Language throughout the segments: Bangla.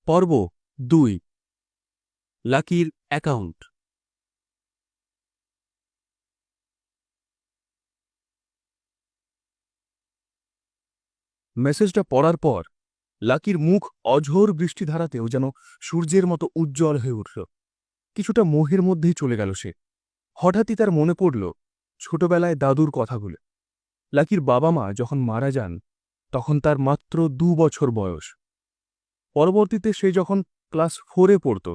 পর্ব ২ লাকির অ্যাকাউন্ট। মেসেজটা পড়ার পর লাকির মুখ অঝোর বৃষ্টিধারাতেও যেন সূর্যের মতো উজ্জ্বল হয়ে উঠল। কিছুটা মোহের মধ্যেই চলে গেল সে। হঠাৎই তার মনে পড়ল ছোটবেলায় দাদুর কথাগুলো। লাকির বাবা মা যখন মারা যান তখন তার মাত্র ২ বছর বয়স। পরবর্তীতে সে যখন ক্লাস 4-এ পড়ত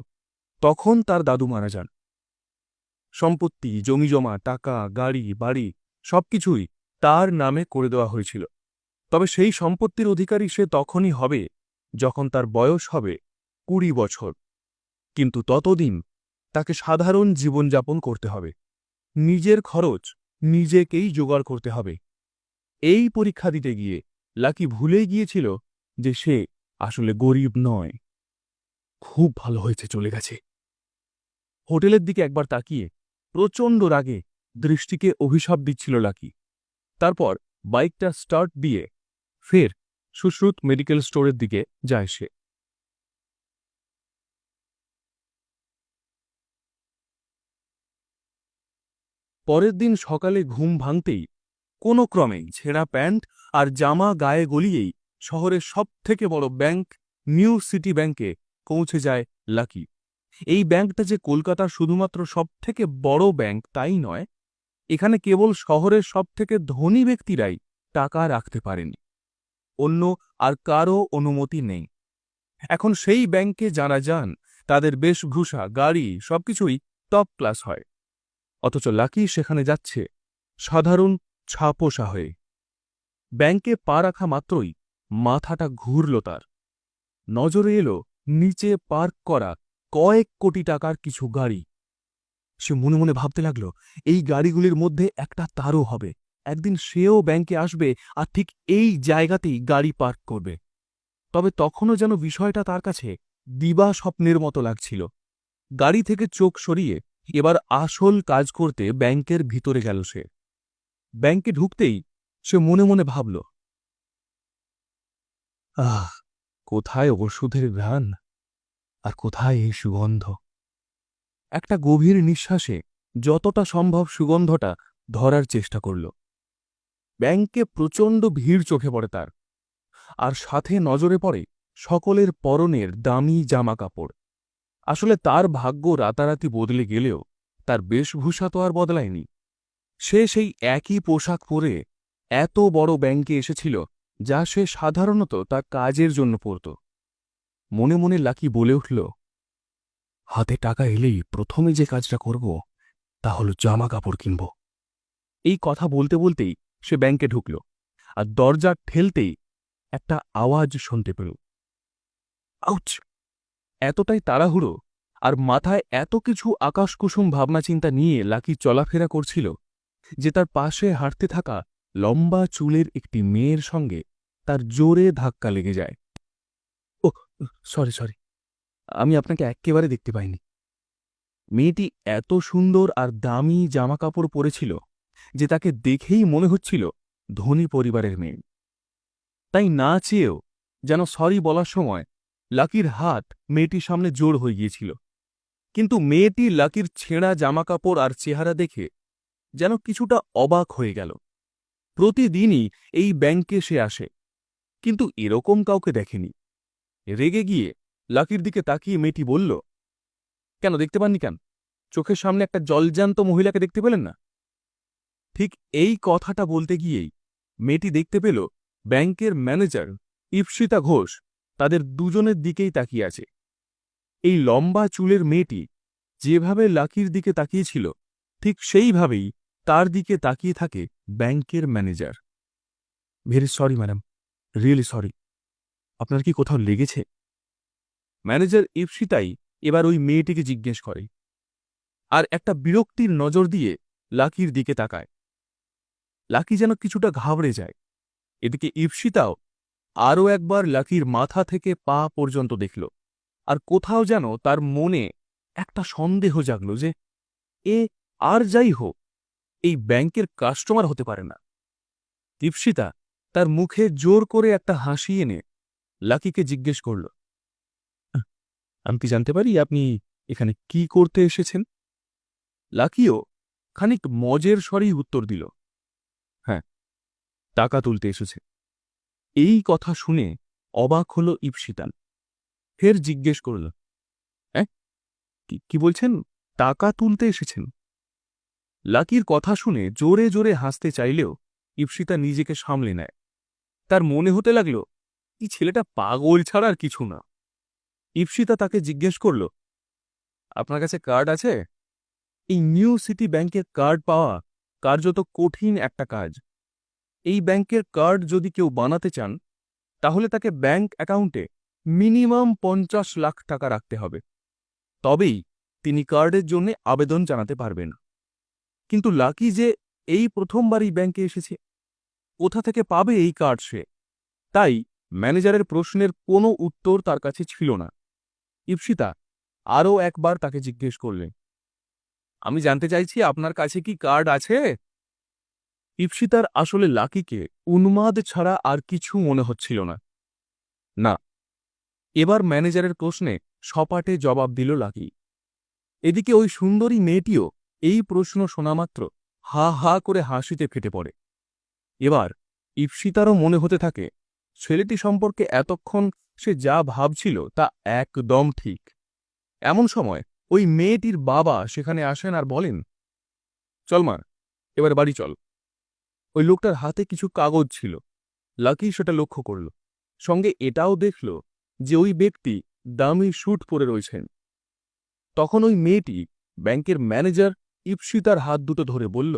তখন তার দাদু মারা যান। সম্পত্তি, জমিজমা, টাকা, গাড়ি, বাড়ি সবকিছুই তার নামে করে দেওয়া হয়েছিল। তবে সেই সম্পত্তির অধিকারী সে তখনই হবে যখন তার বয়স হবে ২০ বছর। কিন্তু ততদিন তাকে সাধারণ জীবনযাপন করতে হবে, নিজের খরচ নিজেকেই জোগাড় করতে হবে। এই পরীক্ষা দিতে গিয়ে লাকি ভুলেই গিয়েছিল যে সে আসলে গরিব নয়। খুব ভালো হয়েছে চলে গেছে। হোটেলের দিকে একবার তাকিয়ে প্রচণ্ড রাগে দৃষ্টিকে অভিশাপ দিচ্ছিল লাকি। তারপর বাইকটা স্টার্ট দিয়ে ফের সুশ্রুত মেডিকেল স্টোরের দিকে যায় সে। পরের দিন সকালে ঘুম ভাঙতেই কোনো ক্রমেই ছেঁড়া প্যান্ট আর জামা গায়ে গলিয়েই শহরের সবথেকে বড় ব্যাংক নিউ সিটি ব্যাংকে পৌঁছে যায় লাকি। এই ব্যাংকটা যে কলকাতার শুধুমাত্র সবথেকে বড় ব্যাংক তাই নয়, এখানে কেবল শহরের সবথেকে ধনী ব্যক্তিরাই টাকা রাখতে পারেন, অন্য আর কারও অনুমতি নেই। এখন সেই ব্যাংকে যারা যান তাদের বেশভূষা, গাড়ি সবকিছুই টপ ক্লাস হয়, অথচ লাকি সেখানে যাচ্ছে সাধারণ ছাপোষা হয়ে। ব্যাংকে পা রাখা মাত্রই মাথাটা ঘুরল তার। নজরে এলো নিচে পার্ক করা কয়েক কোটি টাকার কিছু গাড়ি। সে মনে মনে ভাবতে লাগল, এই গাড়িগুলির মধ্যে একটা তারও হবে। একদিন সেও ব্যাংকে আসবে আর ঠিক এই জায়গাতেই গাড়ি পার্ক করবে। তবে তখনও যেন বিষয়টা তার কাছে দিবা স্বপ্নের মতো লাগছিল। গাড়ি থেকে চোখ সরিয়ে এবার আসল কাজ করতে ব্যাংকের ভিতরে গেল সে। ব্যাংকে ঢুকতেই সে মনে মনে ভাবল, আহ, কোথায় ওষুধের ঘ্রাণ আর কোথায় এই সুগন্ধ। একটা গভীর নিঃশ্বাসে যতটা সম্ভব সুগন্ধটা ধরার চেষ্টা করল। ব্যাংকে প্রচণ্ড ভিড় চোখে পড়ে তার, আর সাথে নজরে পড়ে সকলের পরনের দামি জামা কাপড়। আসলে তার ভাগ্য রাতারাতি বদলে গেলেও তার বেশভূষা তো আর বদলায়নি। সে সেই একই পোশাক পরে এত বড় ব্যাংকে এসেছিল যা সে সাধারণত তার কাজের জন্য পরত। মনে মনে লাকি বলে উঠল, হাতে টাকা এলেই প্রথমে যে কাজটা করব তা হল জামা কাপড় কিনব। এই কথা বলতে বলতেই সে ব্যাংকে ঢুকল, আর দরজা ঠেলতেই একটা আওয়াজ শুনতে পেল। আউচ! এতটাই তাড়াহুড়ো আর মাথায় এত কিছু আকাশকুসুম ভাবনাচিন্তা নিয়ে লাকি চলাফেরা করছিল যে তার পাশে হাঁটতে থাকা লম্বা চুলের একটি মেয়ের সঙ্গে তার জোরে ধাক্কা লেগে যায়। ও, সরি, আমি আপনাকে এক্কেবারে দেখতে পাইনি। মেয়েটি এত সুন্দর আর দামি জামাকাপড় পরেছিল যে তাকে দেখেই মনে হচ্ছিল ধনী পরিবারের মেয়ে। তাই না চেয়েও যেন সরি বলার সময় লাকির হাত মেয়েটির সামনে জোর হয়ে গিয়েছিল। কিন্তু মেয়েটি লাকির ছেঁড়া জামাকাপড় আর চেহারা দেখে যেন কিছুটা অবাক হয়ে গেল। প্রতিদিনই এই ব্যাংকে সে আসে, কিন্তু এরকম কাউকে দেখেনি। রেগে গিয়ে লাকির দিকে তাকিয়ে মেয়েটি বলল, কেন দেখতে পাননি কেন? চোখের সামনে একটা জলজান্ত মহিলাকে দেখতে পেলেন না? ঠিক এই কথাটা বলতে গিয়েই মেয়েটি দেখতে পেল ব্যাংকের ম্যানেজার ইপ্সিতা ঘোষ তাদের দুজনের দিকেই তাকিয়ে আছে। এই লম্বা চুলের মেয়েটি যেভাবে লাকির দিকে তাকিয়েছিল ঠিক সেইভাবেই তার দিকে তাকিয়ে থাকে ব্যাংকের manager. Very sorry madam, really sorry. আপনার কি কোথাও লেগেছে? ম্যানেজার ইপ্সিতাই এবার ওই মেয়েটিকে জিজ্ঞেস করে, আর একটা বিরক্তির নজর দিয়ে লাকির দিকে তাকায়। লাকি যেন কিছুটা ঘাবড়ে যায়। এদিকে ইপ্সিতাও আরও একবার লাকির মাথা থেকে পা পর্যন্ত দেখল, আর কোথাও যেন তার মনে একটা সন্দেহ জাগল যে এ আর যাই হোক এই ব্যাংকের কাস্টমার হতে পারে না। ইপ্সিতা তার মুখে জোর করে একটা হাসি এনে লাকিকে জিজ্ঞেস করল, আমি কি জানতে পারি আপনি এখানে কি করতে এসেছেন? লাকিও খানিক মজের স্বরেই উত্তর দিল, হ্যাঁ, টাকা তুলতে এসেছে। এই কথা শুনে অবাক হল ইপসিতা। ফের জিজ্ঞেস করল, হ্যাঁ, কি বলছেন? টাকা তুলতে এসেছেন? লাকির কথা শুনে জোরে জোরে হাসতে চাইলেও ইপসিতা নিজেকে সামলে নেয়। তার মনে হতে লাগল এই ছেলেটা পাগল ছাড়া আর কিছু না। ইপসিতা তাকে জিজ্ঞেস করল, আপনার কাছে কার্ড আছে? এই নিউ সিটি ব্যাংকের কার্ড পাওয়া কার্যত কঠিন একটা কাজ। এই ব্যাংকের কার্ড যদি কেউ বানাতে চান তাহলে তাকে ব্যাংক অ্যাকাউন্টে মিনিমাম 50 লাখ টাকা রাখতে হবে, তবেই তিনি কার্ডের জন্য আবেদন জানাতে পারবেন। কিন্তু লাকি যে এই প্রথমবারই ব্যাংকে এসেছে, কোথা থেকে পাবে এই কার্ড সে? তাই ম্যানেজারের প্রশ্নের কোনো উত্তর তার কাছে ছিল না। ইপসিতা আরও একবার তাকে জিজ্ঞেস করলেন, আমি জানতে চাইছি আপনার কাছে কি কার্ড আছে? ইপসিতার আসলে লাকিকে উন্মাদ ছাড়া আর কিছু মনে হচ্ছিল না। না। এবার ম্যানেজারের প্রশ্নে সপাটে জবাব দিল লাকি। এদিকে ওই সুন্দরী মেয়েটিও এই প্রশ্ন শোনামাত্র হা হা করে হাসিতে ফেটে পড়ে। এবার ইপসিতারও মনে হতে থাকে ছেলেটি সম্পর্কে এতক্ষণ সে যা ভাবছিল তা একদম ঠিক। এমন সময় ওই মেয়েটির বাবা সেখানে আসেন আর বলেন, চল মা, এবার বাড়ি চল। ওই লোকটার হাতে কিছু কাগজ ছিল। লাকি সেটা লক্ষ্য করল, সঙ্গে এটাও দেখল যে ওই ব্যক্তি দামি স্যুট পরে রয়েছেন। তখন ওই মেয়েটি ব্যাংকের ম্যানেজার ইপসিতার হাত দুটো ধরে বলল,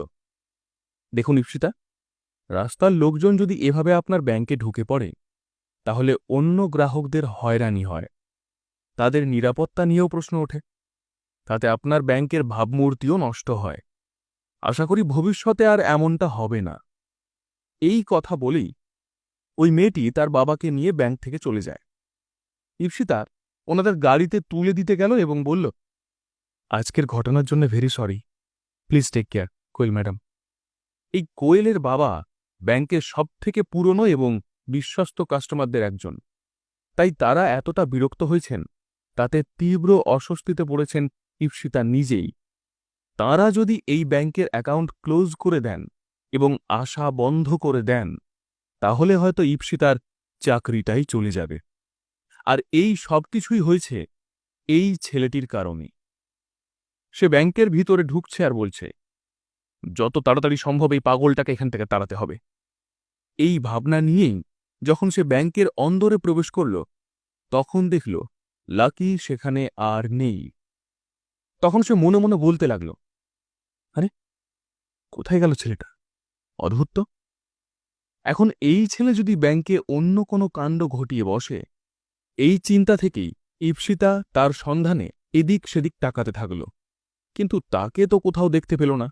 দেখুন ইপসিতা, রাস্তার লোকজন যদি এভাবে আপনার ব্যাংকে ঢুকে পড়ে তাহলে অন্য গ্রাহকদের হয়রানি হয়, তাদের নিরাপত্তা নিয়েও প্রশ্ন ওঠে, তাতে আপনার ব্যাংকের ভাবমূর্তিও নষ্ট হয়। আশা করি ভবিষ্যতে আর এমনটা হবে না। এই কথা বলেই ওই মেয়েটি তার বাবাকে নিয়ে ব্যাংক থেকে চলে যায়। ইপসিতা ওনাদের গাড়িতে তুলে দিতে গেল এবং বলল, আজকের ঘটনার জন্য very sorry, please take care Koyel madam. এই কোয়েলের বাবা ব্যাংকের সবথেকে পুরনো এবং বিশ্বস্ত কাস্টমারদের একজন, তাই তারা এতটা বিরক্ত হয়েছেন তাতে তীব্র অস্বস্তিতে পড়েছেন ইপসিতা নিজেই। তাঁরা যদি এই ব্যাংকের অ্যাকাউন্ট ক্লোজ করে দেন এবং আশা বন্ধ করে দেন তাহলে হয়তো ইপসিতার চাকরিটাই চলে যাবে। আর এই সবকিছুই হয়েছে এই ছেলেটির কারণে। সে ব্যাংকের ভিতরে ঢুকছে আর বলছে, যত তাড়াতাড়ি সম্ভব এই পাগলটাকে এখান থেকে তাড়াতে হবে। এই ভাবনা নিয়েই যখন সে ব্যাংকের অন্দরে প্রবেশ করল তখন দেখল লাকি সেখানে আর নেই। তখন সে মনে মনে বলতে লাগল, আরে কোথায় গেল ছেলেটা? অদ্ভুত তো। এখন এই ছেলে যদি ব্যাংকে অন্য কোনো কাণ্ড ঘটিয়ে বসে, এই চিন্তা থেকেই ইপসিতা তার সন্ধানে এদিক সেদিক তাকাতে থাকল, কিন্তু তাকে তো কোথাও দেখতে পেল না।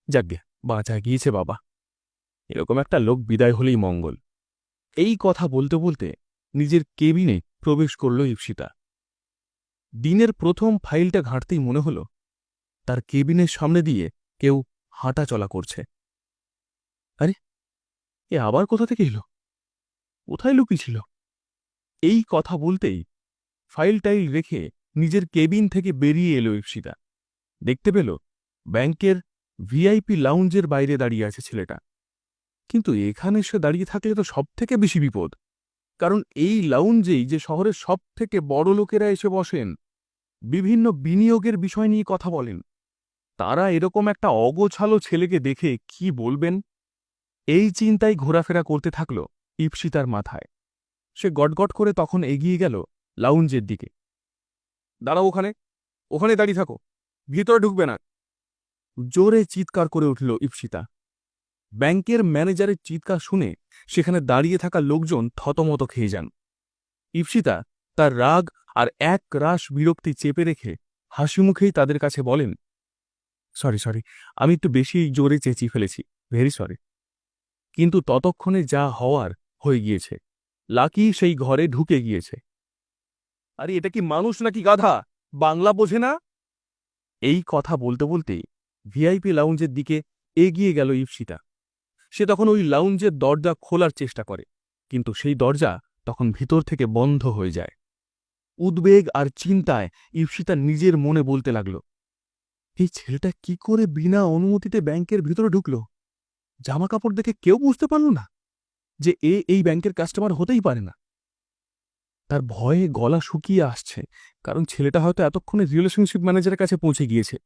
যাগ্গে, বাঁচা গিয়েছে বাবা, এরকম একটা লোক বিদায় হলেই মঙ্গল। এই কথা বলতে বলতে নিজের কেবিনে প্রবেশ করল ইপসিতা। দিনের প্রথম ফাইলটা ঘাঁটতেই মনে হল তার কেবিনের সামনে দিয়ে কেউ হাঁটা চলা করছে। আরে, এ আবার কোথা থেকে এলো? কোথায় লুকিয়েছিল? এই কথা বলতেই ফাইল টাইল রেখে নিজের কেবিন থেকে বেরিয়ে এলো ইপসিতা। দেখতে পেল ব্যাংকের ভিআইপি লাউঞ্জের বাইরে দাঁড়িয়ে আছে ছেলেটা। কিন্তু এখানে সে দাঁড়িয়ে থাকলে তো সবথেকে বেশি বিপদ, কারণ এই লাউঞ্জেই যে শহরের সবথেকে বড় লোকেরা এসে বসেন, বিভিন্ন বিনিয়োগের বিষয় নিয়ে কথা বলেন। তারা এরকম একটা অগোছালো ছেলেকে দেখে কি বলবেন, এই চিন্তাই ঘোরাফেরা করতে থাকল ইপসিতার মাথায়। সে গটগট করে তখন এগিয়ে গেল লাউঞ্জের দিকে। দাঁড়াও, ওখানে ওখানে দাঁড়িয়ে থাকো, ভিতরে ঢুকবে না, জোরে চিৎকার করে উঠল ইপসিতা। ব্যাংকের ম্যানেজারের চিৎকার শুনে সেখানে দাঁড়িয়ে থাকা লোকজন থতমত খেয়ে যান। ইপসিতা তার রাগ আর এক রাশ বিরক্তি চেপে রেখে হাসিমুখেই তাদের কাছে বলেন, সরি সরি, আমি একটু বেশি জোরে চেঁচিয়ে ফেলেছি, ভেরি সরি। কিন্তু ততক্ষণে যা হওয়ার হয়ে গিয়েছে। লাকি সেই ঘরে ঢুকে গিয়েছে। আরে এটা কি মানুষ নাকি গাধা, বাংলা বোঝে না? এই কথা বলতে বলতেই ভিআইপি লাউঞ্জের দিকে এগিয়ে গেল ইপসিতা। সে তখন ওই লাউঞ্জের দরজা খোলার চেষ্টা করে, কিন্তু সেই দরজা তখন ভিতর থেকে বন্ধ হয়ে যায়। উদ্বেগ আর চিন্তায় ঈপ্সিতা নিজের মনে বলতে লাগল, এই ছেলেটা কি করে বিনা অনুমতিতে ব্যাংকের ভিতরে ঢুকল? জামা কাপড় দেখে কেউ বুঝতে পারল না যে এই ব্যাংকের কাস্টমার হতেই পারে না। তার ভয়ে গলা শুকিয়ে আসছে, কারণ ছেলেটা হয়তো এতক্ষণে রিলেশনশিপ ম্যানেজারের কাছে পৌঁছে গিয়েছে।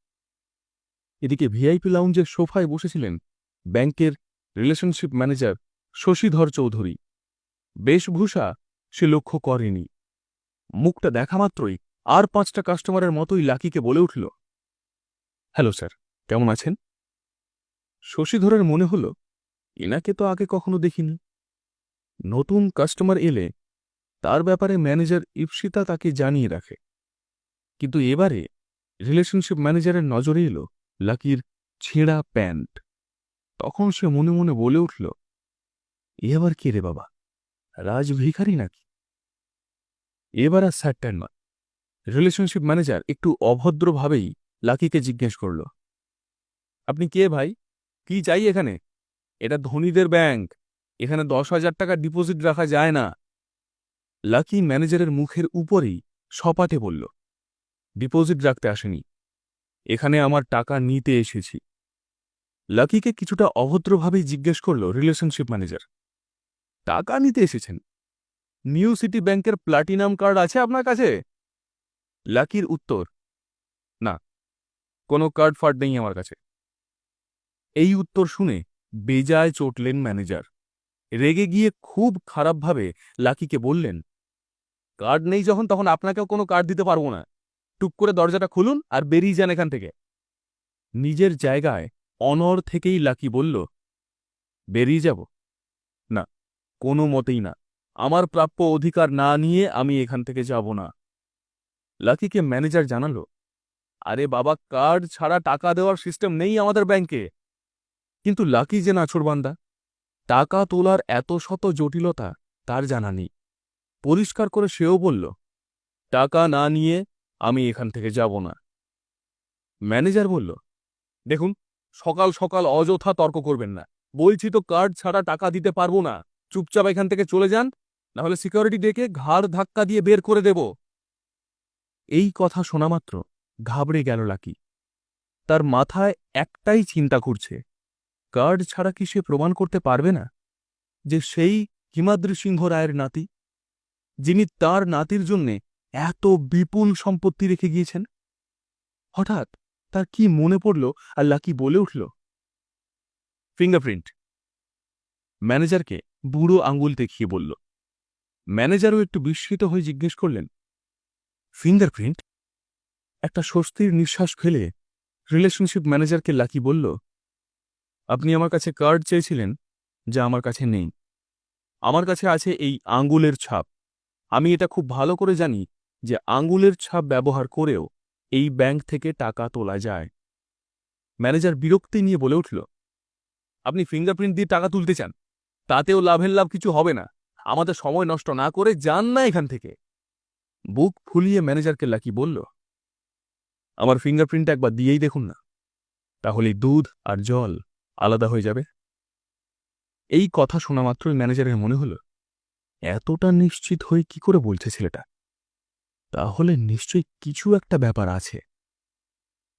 এদিকে ভিআইপি লাউঞ্জের সোফায় বসেছিলেন ব্যাংকের রিলেশনশিপ ম্যানেজার শশীধর চৌধুরী। বেশভূষা সে লক্ষ্য করেনি। মুখটা দেখা মাত্রই আর 5টা কাস্টমারের মতোই লাকিকে বলে উঠল, হ্যালো স্যার, কেমন আছেন? শশীধরের মনে হল, এনাকে তো আগে কখনো দেখিনি। নতুন কাস্টমার এলে তার ব্যাপারে ম্যানেজার ঈপ্সিতা তাকে জানিয়ে রাখে, কিন্তু এবারে রিলেশনশিপ ম্যানেজারের নজরে এলো লাকির ছেঁড়া প্যান্ট। তখন সে মনে মনে বলে উঠল, এ আবার কে রে বাবা, রাজ ভিখারি নাকি? এবার আর স্যারটার নয়। রিলেশনশিপ ম্যানেজার একটু অভদ্রভাবেই লাকিকে জিজ্ঞেস করল, আপনি কে ভাই? কি চাই এখানে? এটা ধনীদের ব্যাংক, এখানে 10,000 টাকা ডিপোজিট রাখা যায় না। লাকি ম্যানেজারের মুখের উপরেই সপাটে বলল, ডিপোজিট রাখতে আসেনি, এখানে আমার টাকা নিতে এসেছি। লাকিকে কিছুটা অভদ্রভাবেই জিজ্ঞেস করল রিলেশনশিপ ম্যানেজার, টাকা নিতে এসেছেন? নিউ সিটি ব্যাংকের প্লাটিনাম কার্ড আছে আপনার কাছে? লাকির উত্তর, না, কোনো কার্ড ফার্ড নেই আমার কাছে। এই উত্তর শুনে বেজায় চটলেন ম্যানেজার। রেগে গিয়ে খুব খারাপভাবে লাকিকে বললেন, কার্ড নেই যখন, তখন আপনাকেও কোনো কার্ড দিতে পারবো না। টুক করে দরজাটা খুলুন আর বেরিয়ে যান এখান থেকে। নিজের জায়গায় অনড় থেকেই লাকি বলল, বেরিয়ে যাব? না, কোনো মতেই না। আমার প্রাপ্য অধিকার না নিয়ে আমি এখান থেকে যাব না। লাকিকে ম্যানেজার জানালো, আরে বাবা, কার্ড ছাড়া টাকা দেওয়ার সিস্টেম নেই আমাদের ব্যাংকে। কিন্তু লাকি যে নাছোড়বান্দা, টাকা তোলার এত শত জটিলতা তার জানা নেই। পরিষ্কার করে সেও বলল, টাকা না নিয়ে আমি এখান থেকে যাব না। ম্যানেজার বলল, দেখুন, সকাল সকাল অযথা তর্ক করবেন না। বলছি তো কার্ড ছাড়া টাকা দিতে পারবো না। চুপচাপ এখান থেকে চলে যান, নাহলে সিকিউরিটি ডেকে ঘাড় ধাক্কা দিয়ে বের করে দেব। এই কথা শোনামাত্র ঘাবড়ে গেল লাকি। তার মাথায় একটাই চিন্তা ঘুরছে, কার্ড ছাড়া কি সে প্রমাণ করতে পারবে না যে সেই হিমাদ্রি সিংহ রায়ের নাতি, যিনি তার নাতির জন্যে এত বিপুল সম্পত্তি রেখে গিয়েছেন? হঠাৎ তার কি মনে পড়ল আর লাকি বলে উঠল, ফিঙ্গারপ্রিন্ট। ম্যানেজারকে বুড়ো আঙুল দেখিয়ে বলল। ম্যানেজারও একটু বিস্মিত হয়ে জিজ্ঞেস করলেন, ফিঙ্গারপ্রিন্ট? একটা স্বস্তির নিঃশ্বাস ফেলে রিলেশনশিপ ম্যানেজারকে লাকি বলল, আপনি আমার কাছে কার্ড চেয়েছিলেন, যা আমার কাছে নেই। আমার কাছে আছে এই আঙ্গুলের ছাপ। আমি এটা খুব ভালো করে জানি যে আঙ্গুলের ছাপ ব্যবহার করেও এই ব্যাংক থেকে টাকা তোলা যায়। ম্যানেজার বিরক্তি নিয়ে বলে উঠল, আপনি ফিঙ্গারপ্রিন্ট দিয়ে টাকা তুলতে চান? তাতেও লাভের লাভ কিছু হবে না। আমাদের সময় নষ্ট না করে যান না এখান থেকে। বুক ফুলিয়ে ম্যানেজারকে লাকি বলল, আমার ফিঙ্গারপ্রিন্ট একবার দিয়েই দেখুন না, তাহলে দুধ আর জল আলাদা হয়ে যাবে। এই কথা শোনা মাত্রই ম্যানেজারের মনে হল, এতটা নিশ্চিত হয়ে কি করে বলছে ছেলেটা? তাহলে নিশ্চয়ই কিছু একটা ব্যাপার আছে।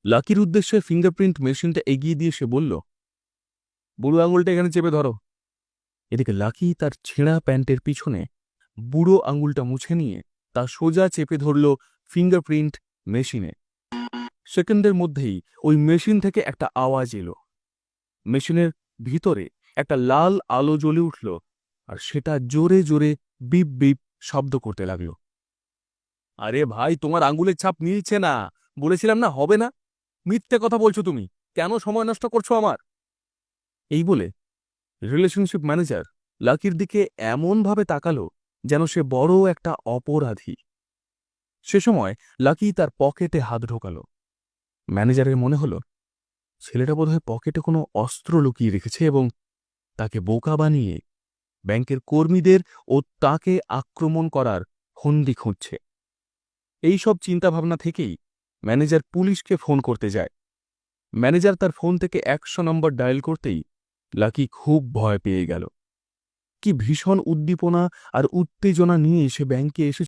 লাকির উদ্দেশ্যে ফিঙ্গারপ্রিন্ট মেশিনটা এগিয়ে দিয়ে সে বলল, বুড়ো আঙুলটা এখানে চেপে ধরো। এদিকে লাকি তার ছেঁড়া প্যান্টের পিছনে বুড়ো আঙুলটা মুছে নিয়ে তা সোজা চেপে ধরল ফিঙ্গারপ্রিন্ট মেশিনে। সেকেন্ডের মধ্যেই ওই মেশিন থেকে একটা আওয়াজ এলো। মেশিনের ভিতরে একটা লাল আলো জ্বলে উঠল, আর সেটা জোরে জোরে বিপ বিপ শব্দ করতে লাগল। আরে ভাই, তোমার আঙ্গুলের ছাপ মিলছে না, বলেছিলাম না হবে না। মিথ্যে কথা বলছো তুমি, কেন সময় নষ্ট করছো আমার? এই বলে রিলেশনশিপ ম্যানেজার লাকির দিকে এমনভাবে তাকালো যেন সে বড় একটা অপরাধী। সে সময় লাকি তার পকেটে হাত ঢোকাল। ম্যানেজারের মনে হল, ছেলেটা বোধহয় পকেটে কোনো অস্ত্র লুকিয়ে রেখেছে এবং তাকে বোকা বানিয়ে ব্যাংকের কর্মীদের ও তাকে আক্রমণ করার ফন্দি খুঁজছে। এই সব চিন্তাভাবনা থেকেই ম্যানেজার পুলিশকে ফোন করতে যায়। ম্যানেজার তার ফোন থেকে 100 নম্বর ডায়াল করতেই লাকি খুব ভয় পেয়ে গেল। কি ভীষণ উদ্দীপনা আর উত্তেজনা নিয়ে সে ব্যাংকে এসে